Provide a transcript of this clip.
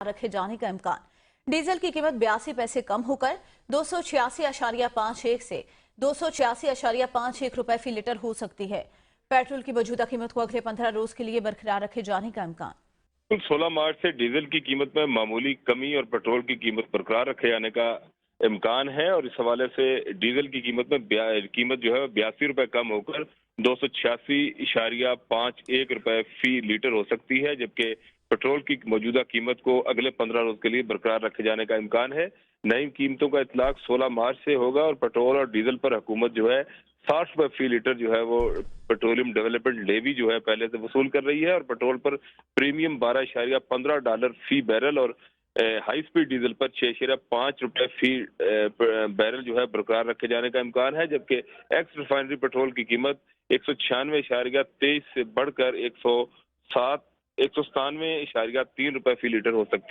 रखे जाने का इम्कान। डीजल की कीमत 82 पैसे कम होकर 286.51 से 286.51 रुपए फी लीटर हो सकती है। पेट्रोल की मौजूदा कीमत को अगले 15 रोज के लिए बरकरार रखे जाने का इम्कान। 16 मार्च से डीजल की कीमत में मामूली कमी और पेट्रोल की कीमत बरकरार रखे जाने का इम्कान है और इस हवाले से डीजल की कीमत जो है 82 रुपए कम होकर 286.51 रुपए फी लीटर हो सकती है, जबकि पेट्रोल की मौजूदा कीमत को अगले 15 रोज के लिए बरकरार रखे जाने का इम्कान है। नई कीमतों का इतलाक 16 मार्च से होगा और पेट्रोल और डीजल पर हुकूमत जो है 60 रुपए फी लीटर जो है वो पेट्रोलियम डेवलपमेंट लेवी जो है पहले से वसूल कर रही है और पेट्रोल पर प्रीमियम $12.15 फी बैरल और हाई स्पीड डीजल पर 6.5 रुपए फी बैरल जो है बरकरार रखे जाने का इम्कान है, जबकि एक्स रिफाइनरी पेट्रोल की कीमत 196.23 से बढ़कर 197.3 रुपए फी लीटर हो सकती है।